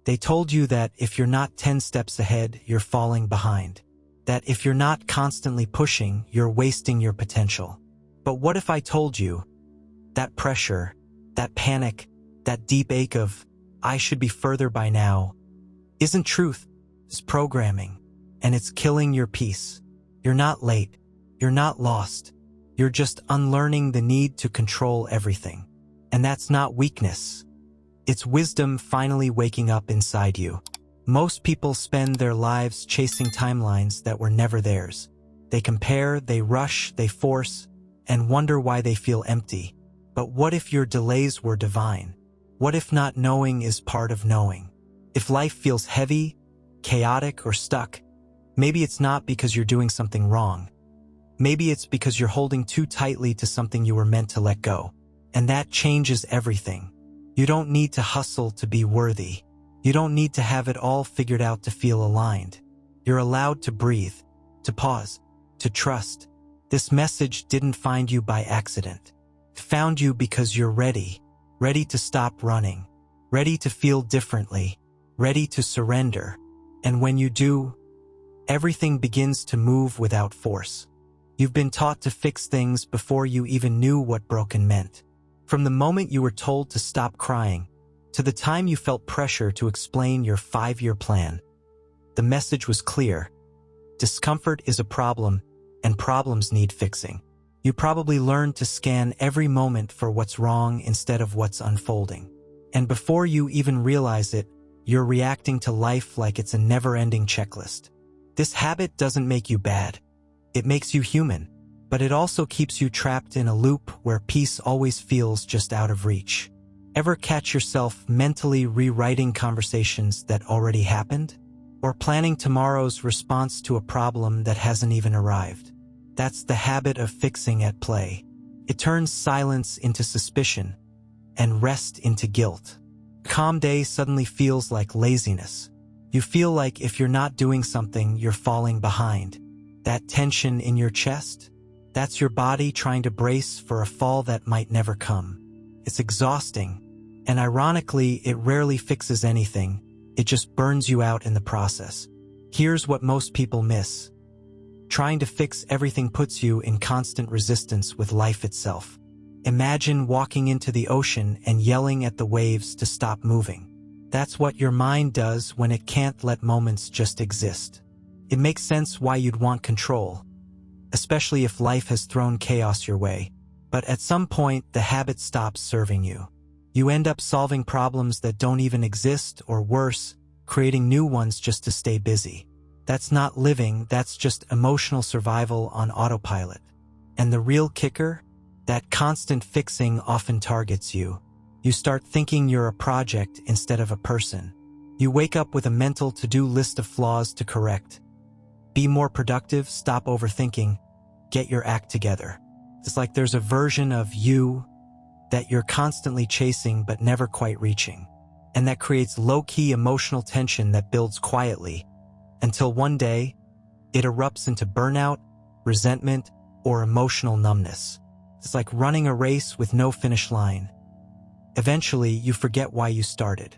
They told you that if you're not 10 steps ahead, you're falling behind. That if you're not constantly pushing, you're wasting your potential. But what if I told you that pressure, that panic, that deep ache of, I should be further by now, isn't truth, it's programming, and it's killing your peace. You're not late. You're not lost. You're just unlearning the need to control everything. And that's not weakness. It's wisdom finally waking up inside you. Most people spend their lives chasing timelines that were never theirs. They compare, they rush, they force, and wonder why they feel empty. But what if your delays were divine? What if not knowing is part of knowing? If life feels heavy, chaotic, or stuck, maybe it's not because you're doing something wrong. Maybe it's because you're holding too tightly to something you were meant to let go. And that changes everything. You don't need to hustle to be worthy. You don't need to have it all figured out to feel aligned. You're allowed to breathe, to pause, to trust. This message didn't find you by accident. It found you because you're ready. Ready to stop running. Ready to feel differently. Ready to surrender. And when you do, everything begins to move without force. You've been taught to fix things before you even knew what broken meant. From the moment you were told to stop crying, to the time you felt pressure to explain your 5-year plan, the message was clear. Discomfort is a problem, and problems need fixing. You probably learned to scan every moment for what's wrong instead of what's unfolding. And before you even realize it, you're reacting to life like it's a never-ending checklist. This habit doesn't make you bad. It makes you human. But it also keeps you trapped in a loop where peace always feels just out of reach. Ever catch yourself mentally rewriting conversations that already happened? Or planning tomorrow's response to a problem that hasn't even arrived? That's the habit of fixing at play. It turns silence into suspicion and rest into guilt. A calm day suddenly feels like laziness. You feel like if you're not doing something, you're falling behind. That tension in your chest? That's your body trying to brace for a fall that might never come. It's exhausting, and ironically, it rarely fixes anything. It just burns you out in the process. Here's what most people miss. Trying to fix everything puts you in constant resistance with life itself. Imagine walking into the ocean and yelling at the waves to stop moving. That's what your mind does when it can't let moments just exist. It makes sense why you'd want control, especially if life has thrown chaos your way. But at some point, the habit stops serving you. You end up solving problems that don't even exist, or worse, creating new ones just to stay busy. That's not living, that's just emotional survival on autopilot. And the real kicker? That constant fixing often targets you. You start thinking you're a project instead of a person. You wake up with a mental to-do list of flaws to correct. Be more productive, stop overthinking, get your act together. It's like there's a version of you that you're constantly chasing but never quite reaching. And that creates low-key emotional tension that builds quietly until one day it erupts into burnout, resentment, or emotional numbness. It's like running a race with no finish line. Eventually, you forget why you started.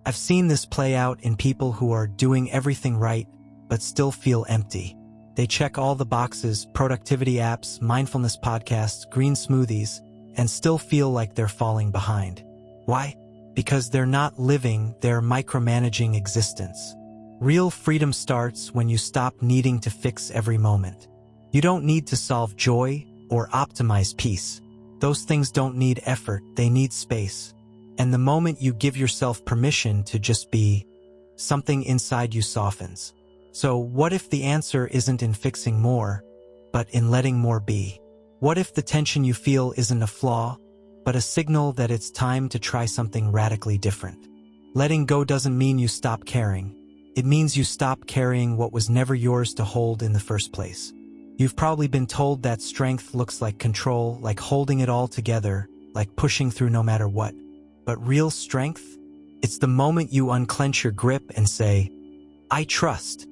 I've seen this play out in people who are doing everything right but still feel empty. They check all the boxes, productivity apps, mindfulness podcasts, green smoothies, and still feel like they're falling behind. Why? Because they're not living, they're micromanaging existence. Real freedom starts when you stop needing to fix every moment. You don't need to solve joy or optimize peace. Those things don't need effort, they need space. And the moment you give yourself permission to just be, something inside you softens. So what if the answer isn't in fixing more, but in letting more be? What if the tension you feel isn't a flaw, but a signal that it's time to try something radically different? Letting go doesn't mean you stop caring. It means you stop carrying what was never yours to hold in the first place. You've probably been told that strength looks like control, like holding it all together, like pushing through no matter what. But real strength? It's the moment you unclench your grip and say, I trust.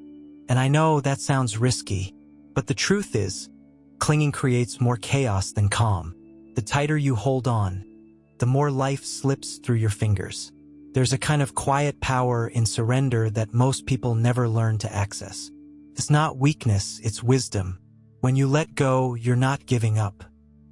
And I know that sounds risky, but the truth is, clinging creates more chaos than calm. The tighter you hold on, the more life slips through your fingers. There's a kind of quiet power in surrender that most people never learn to access. It's not weakness, it's wisdom. When you let go, you're not giving up.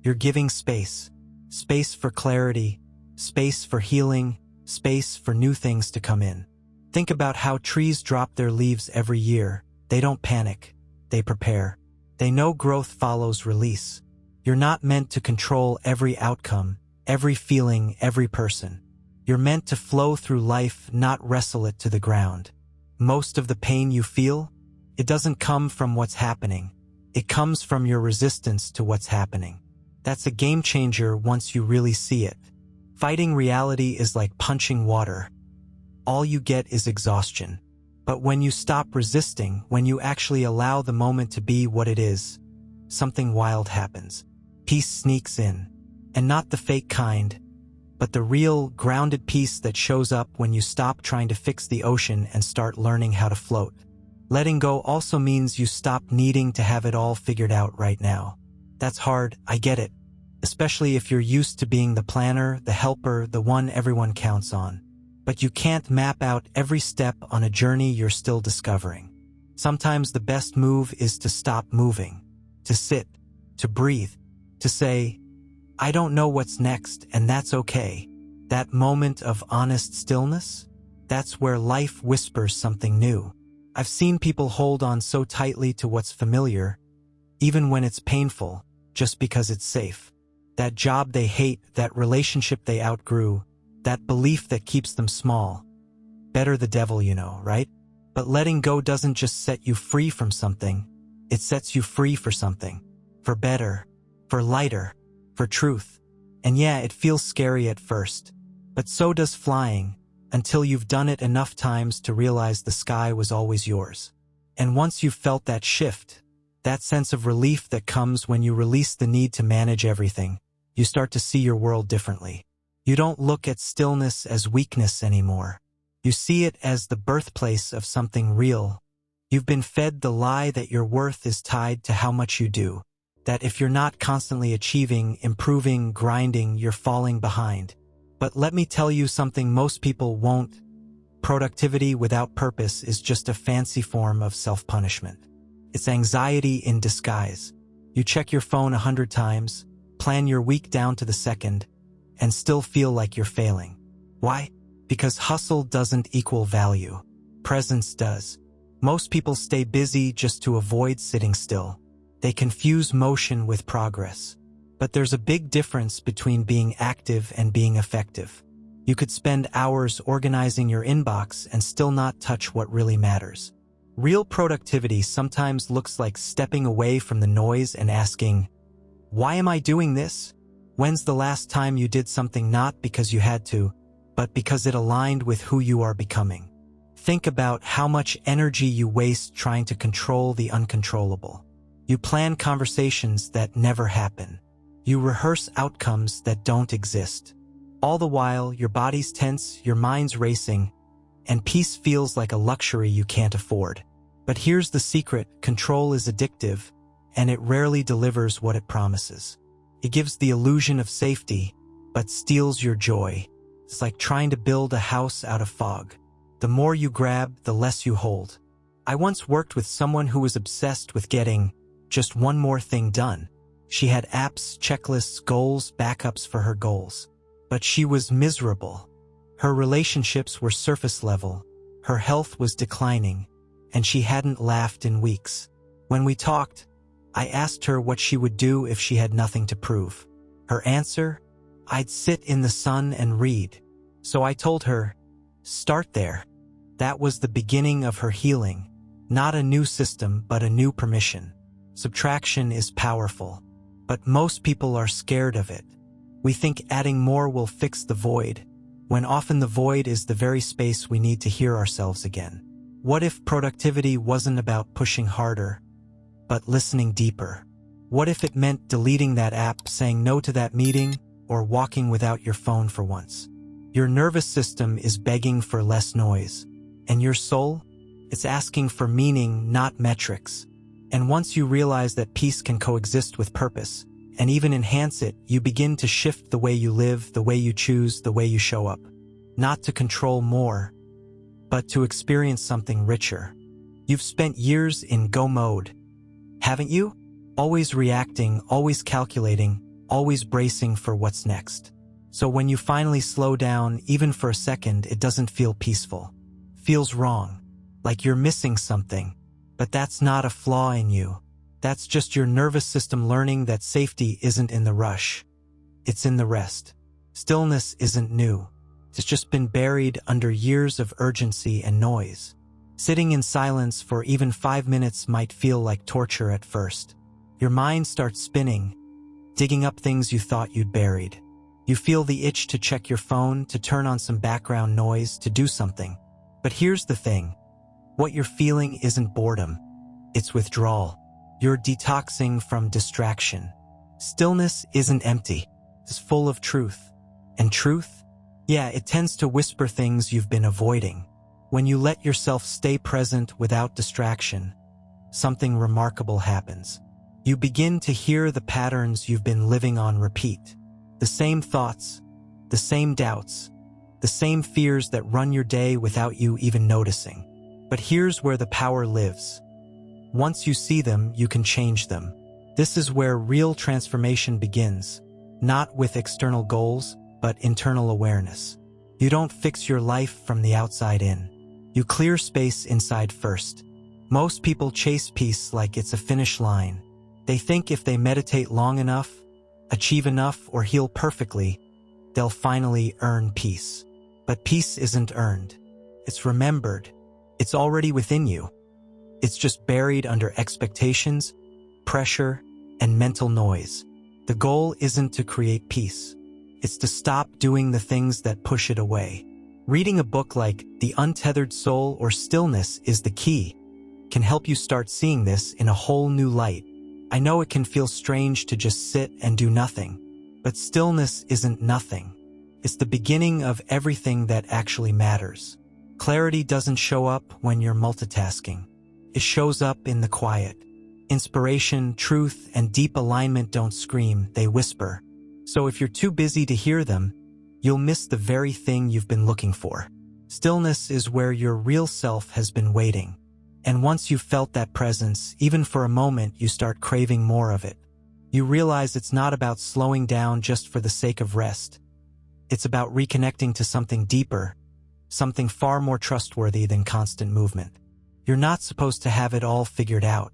You're giving space. Space for clarity, space for healing, space for new things to come in. Think about how trees drop their leaves every year. They don't panic. They prepare. They know growth follows release. You're not meant to control every outcome, every feeling, every person. You're meant to flow through life, not wrestle it to the ground. Most of the pain you feel, it doesn't come from what's happening. It comes from your resistance to what's happening. That's a game changer once you really see it. Fighting reality is like punching water. All you get is exhaustion. But when you stop resisting, when you actually allow the moment to be what it is, something wild happens. Peace sneaks in. And not the fake kind, but the real, grounded peace that shows up when you stop trying to fix the ocean and start learning how to float. Letting go also means you stop needing to have it all figured out right now. That's hard, I get it. Especially if you're used to being the planner, the helper, the one everyone counts on. But you can't map out every step on a journey you're still discovering. Sometimes the best move is to stop moving, to sit, to breathe, to say, I don't know what's next, and that's okay. That moment of honest stillness, that's where life whispers something new. I've seen people hold on so tightly to what's familiar, even when it's painful, just because it's safe. That job they hate, that relationship they outgrew, that belief that keeps them small. Better the devil, you know, right? But letting go doesn't just set you free from something, it sets you free for something. For better, for lighter, for truth. And yeah, it feels scary at first, but so does flying, until you've done it enough times to realize the sky was always yours. And once you've felt that shift, that sense of relief that comes when you release the need to manage everything, you start to see your world differently. You don't look at stillness as weakness anymore. You see it as the birthplace of something real. You've been fed the lie that your worth is tied to how much you do. That if you're not constantly achieving, improving, grinding, you're falling behind. But let me tell you something most people won't. Productivity without purpose is just a fancy form of self-punishment. It's anxiety in disguise. You check your phone 100 times, plan your week down to the second, and still feel like you're failing. Why? Because hustle doesn't equal value. Presence does. Most people stay busy just to avoid sitting still. They confuse motion with progress. But there's a big difference between being active and being effective. You could spend hours organizing your inbox and still not touch what really matters. Real productivity sometimes looks like stepping away from the noise and asking, why am I doing this? When's the last time you did something not because you had to, but because it aligned with who you are becoming? Think about how much energy you waste trying to control the uncontrollable. You plan conversations that never happen. You rehearse outcomes that don't exist. All the while, your body's tense, your mind's racing, and peace feels like a luxury you can't afford. But here's the secret: control is addictive, and it rarely delivers what it promises. It gives the illusion of safety, but steals your joy. It's like trying to build a house out of fog. The more you grab, the less you hold. I once worked with someone who was obsessed with getting just one more thing done. She had apps, checklists, goals, backups for her goals. But she was miserable. Her relationships were surface level, her health was declining, and she hadn't laughed in weeks. When we talked, I asked her what she would do if she had nothing to prove. Her answer? I'd sit in the sun and read. So I told her, start there. That was the beginning of her healing. Not a new system, but a new permission. Subtraction is powerful, but most people are scared of it. We think adding more will fix the void, when often the void is the very space we need to hear ourselves again. What if productivity wasn't about pushing harder, but listening deeper? What if it meant deleting that app, saying no to that meeting, or walking without your phone for once? Your nervous system is begging for less noise, and your soul? It's asking for meaning, not metrics. And once you realize that peace can coexist with purpose, and even enhance it, you begin to shift the way you live, the way you choose, the way you show up. not to control more, but to experience something richer. You've spent years in go mode, haven't you? Always reacting, always calculating, always bracing for what's next. So when you finally slow down, even for a second, it doesn't feel peaceful. Feels wrong, like you're missing something. But that's not a flaw in you. That's just your nervous system learning that safety isn't in the rush. It's in the rest. Stillness isn't new. It's just been buried under years of urgency and noise. Sitting in silence for even 5 minutes might feel like torture at first. Your mind starts spinning, digging up things you thought you'd buried. You feel the itch to check your phone, to turn on some background noise, to do something. But here's the thing. What you're feeling isn't boredom. It's withdrawal. You're detoxing from distraction. Stillness isn't empty. It's full of truth. And truth? Yeah, it tends to whisper things you've been avoiding. When you let yourself stay present without distraction, something remarkable happens. You begin to hear the patterns you've been living on repeat. The same thoughts, the same doubts, the same fears that run your day without you even noticing. But here's where the power lives. Once you see them, you can change them. This is where real transformation begins, not with external goals, but internal awareness. You don't fix your life from the outside in. You clear space inside first. Most people chase peace like it's a finish line. They think if they meditate long enough, achieve enough, or heal perfectly, they'll finally earn peace. But peace isn't earned. It's remembered. It's already within you. It's just buried under expectations, pressure, and mental noise. The goal isn't to create peace. It's to stop doing the things that push it away. Reading a book like The Untethered Soul or Stillness is the key. Can help you start seeing this in a whole new light. I know it can feel strange to just sit and do nothing, but stillness isn't nothing. It's the beginning of everything that actually matters. Clarity doesn't show up when you're multitasking. It shows up in the quiet. Inspiration, truth, and deep alignment don't scream, they whisper. So if you're too busy to hear them, you'll miss the very thing you've been looking for. Stillness is where your real self has been waiting. And once you've felt that presence, even for a moment, you start craving more of it. You realize it's not about slowing down just for the sake of rest. It's about reconnecting to something deeper, something far more trustworthy than constant movement. You're not supposed to have it all figured out.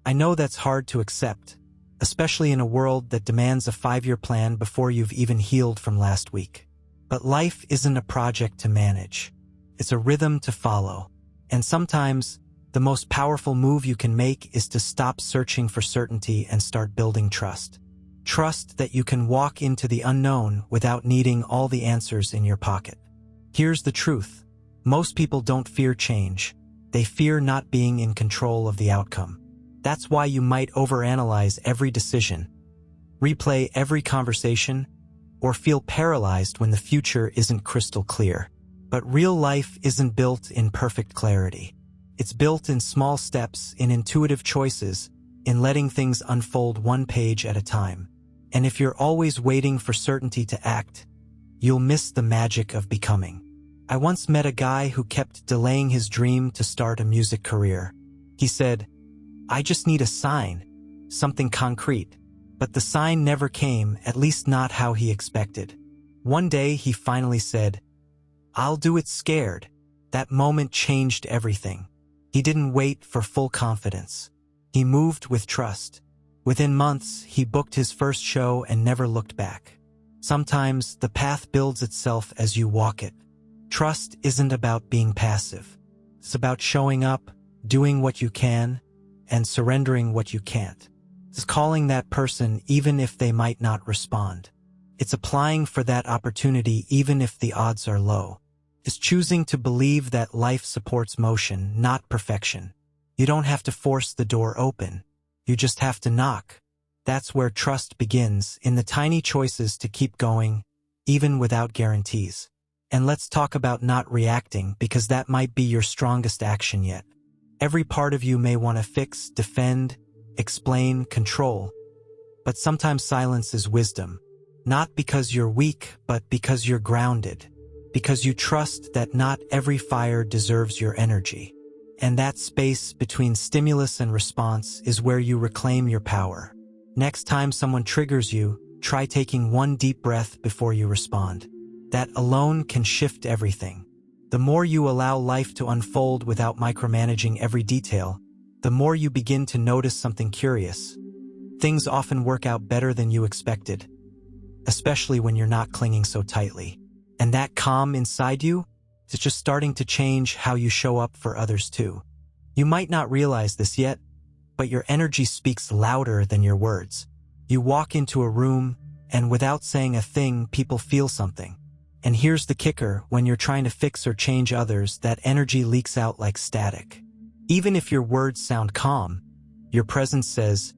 I know that's hard to accept, especially in a world that demands a 5-year plan before you've even healed from last week. But life isn't a project to manage. It's a rhythm to follow. And sometimes, the most powerful move you can make is to stop searching for certainty and start building trust. Trust that you can walk into the unknown without needing all the answers in your pocket. Here's the truth. Most people don't fear change. They fear not being in control of the outcome. That's why you might overanalyze every decision, replay every conversation, or feel paralyzed when the future isn't crystal clear. But real life isn't built in perfect clarity. It's built in small steps, in intuitive choices, in letting things unfold one page at a time. And if you're always waiting for certainty to act, you'll miss the magic of becoming. I once met a guy who kept delaying his dream to start a music career. He said, "I just need a sign, something concrete." But the sign never came, at least not how he expected. One day he finally said, "I'll do it scared." That moment changed everything. He didn't wait for full confidence. He moved with trust. Within months, he booked his first show and never looked back. Sometimes the path builds itself as you walk it. Trust isn't about being passive. It's about showing up, doing what you can, and surrendering what you can't. It's calling that person even if they might not respond. It's applying for that opportunity even if the odds are low. It's choosing to believe that life supports motion, not perfection. You don't have to force the door open. You just have to knock. That's where trust begins, in the tiny choices to keep going, even without guarantees. And let's talk about not reacting, because that might be your strongest action yet. Every part of you may want to fix, defend, explain, control. But sometimes silence is wisdom. Not because you're weak, but because you're grounded. because you trust that not every fire deserves your energy. And that space between stimulus and response is where you reclaim your power. Next time someone triggers you, try taking one deep breath before you respond. That alone can shift everything. The more you allow life to unfold without micromanaging every detail, the more you begin to notice something curious. Things often work out better than you expected, especially when you're not clinging so tightly. And that calm inside you is just starting to change how you show up for others too. You might not realize this yet, but your energy speaks louder than your words. You walk into a room, and without saying a thing, people feel something. And here's the kicker: when you're trying to fix or change others, that energy leaks out like static. Even if your words sound calm, your presence says,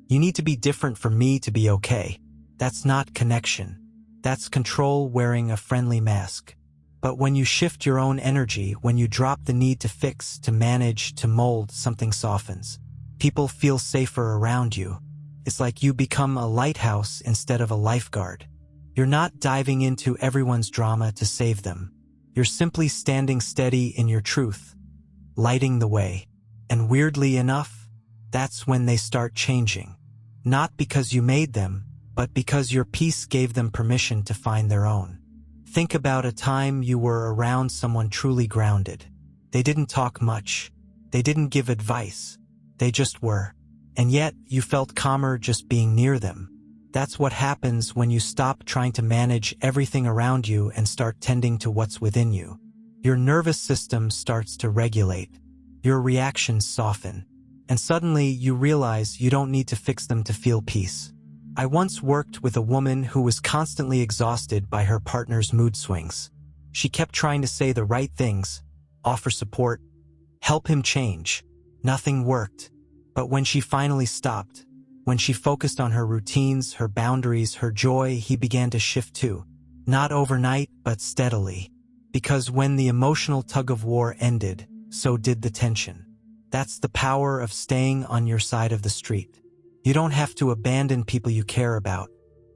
"You need to be different for me to be okay." That's not connection. That's control wearing a friendly mask. But when you shift your own energy, when you drop the need to fix, to manage, to mold, something softens. People feel safer around you. It's like you become a lighthouse instead of a lifeguard. You're not diving into everyone's drama to save them. You're simply standing steady in your truth, lighting the way. And weirdly enough, that's when they start changing. Not because you made them, but because your peace gave them permission to find their own. Think about a time you were around someone truly grounded. They didn't talk much. They didn't give advice. They just were. And yet, you felt calmer just being near them. That's what happens when you stop trying to manage everything around you and start tending to what's within you. Your nervous system starts to regulate. Your reactions soften. And suddenly, you realize you don't need to fix them to feel peace. I once worked with a woman who was constantly exhausted by her partner's mood swings. She kept trying to say the right things, offer support, help him change. Nothing worked. But when she finally stopped, when she focused on her routines, her boundaries, her joy, he began to shift too. Not overnight, but steadily. Because when the emotional tug-of-war ended, so did the tension. That's the power of staying on your side of the street. You don't have to abandon people you care about,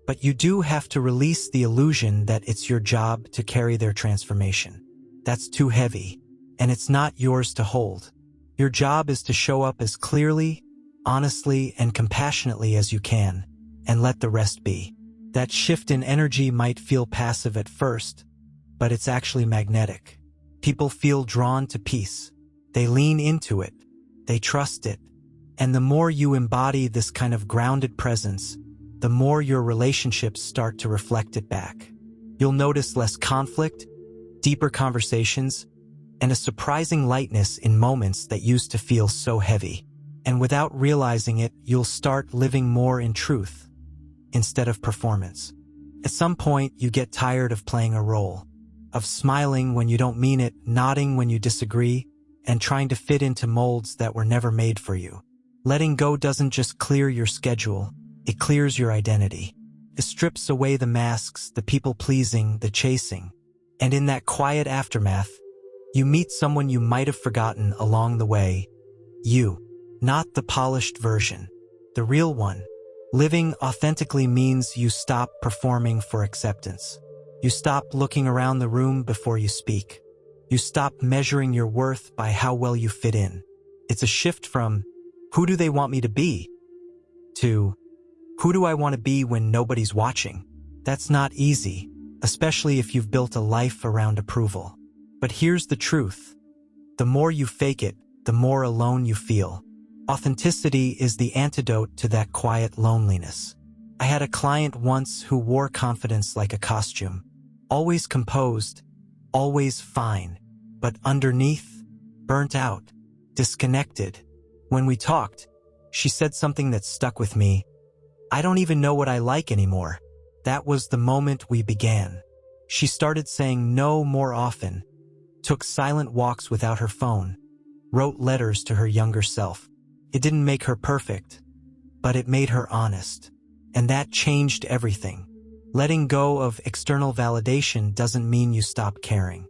but you do have to release the illusion that it's your job to carry their transformation. That's too heavy, and it's not yours to hold. Your job is to show up as clearly, honestly, and compassionately as you can, and let the rest be. That shift in energy might feel passive at first, but it's actually magnetic. People feel drawn to peace. They lean into it. They trust it. And the more you embody this kind of grounded presence, the more your relationships start to reflect it back. You'll notice less conflict, deeper conversations, and a surprising lightness in moments that used to feel so heavy. And without realizing it, you'll start living more in truth instead of performance. At some point, you get tired of playing a role, of smiling when you don't mean it, nodding when you disagree, and trying to fit into molds that were never made for you. Letting go doesn't just clear your schedule, it clears your identity. It strips away the masks, the people-pleasing, the chasing. And in that quiet aftermath, you meet someone you might have forgotten along the way. You, not the polished version, the real one. Living authentically means you stop performing for acceptance. You stop looking around the room before you speak. You stop measuring your worth by how well you fit in. It's a shift from, "Who do they want me to be?" to, "Who do I want to be when nobody's watching?" That's not easy, especially if you've built a life around approval. But here's the truth. The more you fake it, the more alone you feel. Authenticity is the antidote to that quiet loneliness. I had a client once who wore confidence like a costume. Always composed, always fine, but underneath, burnt out, disconnected. When we talked, she said something that stuck with me. "I don't even know what I like anymore." That was the moment we began. She started saying no more often, took silent walks without her phone, wrote letters to her younger self. It didn't make her perfect, but it made her honest. And that changed everything. Letting go of external validation doesn't mean you stop caring.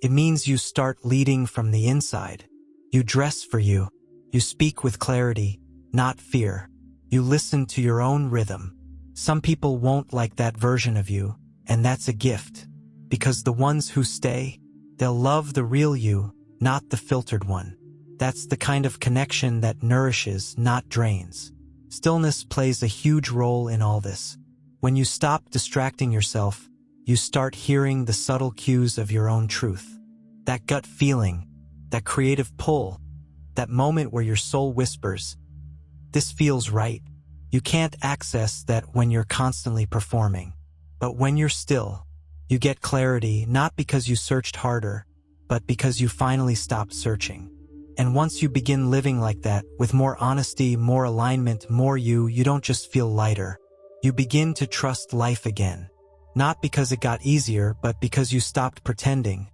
It means you start leading from the inside. You dress for you. You speak with clarity, not fear. You listen to your own rhythm. Some people won't like that version of you, and that's a gift. Because the ones who stay, they'll love the real you, not the filtered one. That's the kind of connection that nourishes, not drains. Stillness plays a huge role in all this. When you stop distracting yourself, you start hearing the subtle cues of your own truth. That gut feeling, that creative pull, that moment where your soul whispers, "This feels right." You can't access that when you're constantly performing. But when you're still, you get clarity not because you searched harder, but because you finally stopped searching. And once you begin living like that, with more honesty, more alignment, more you don't just feel lighter. You begin to trust life again. Not because it got easier, but because you stopped pretending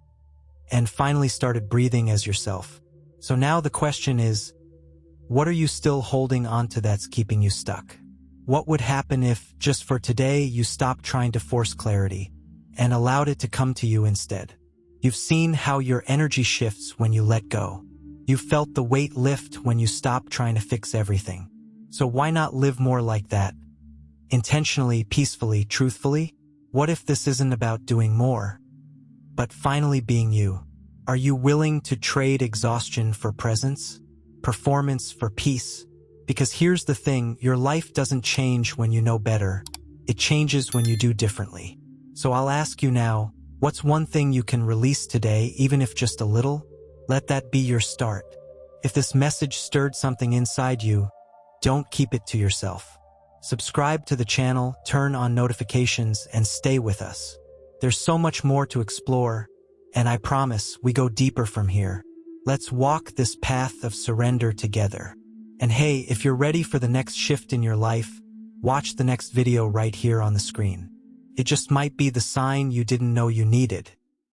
and finally started breathing as yourself. So now the question is, what are you still holding onto that's keeping you stuck? What would happen if, just for today, you stopped trying to force clarity and allowed it to come to you instead? You've seen how your energy shifts when you let go. You've felt the weight lift when you stop trying to fix everything. So why not live more like that? Intentionally, peacefully, truthfully? What if this isn't about doing more, but finally being you? Are you willing to trade exhaustion for presence? Performance for peace? Because here's the thing, your life doesn't change when you know better. It changes when you do differently. So I'll ask you now, what's one thing you can release today, even if just a little? Let that be your start. If this message stirred something inside you, don't keep it to yourself. Subscribe to the channel, turn on notifications, and stay with us. There's so much more to explore, and I promise we go deeper from here. Let's walk this path of surrender together. And hey, if you're ready for the next shift in your life, watch the next video right here on the screen. It just might be the sign you didn't know you needed.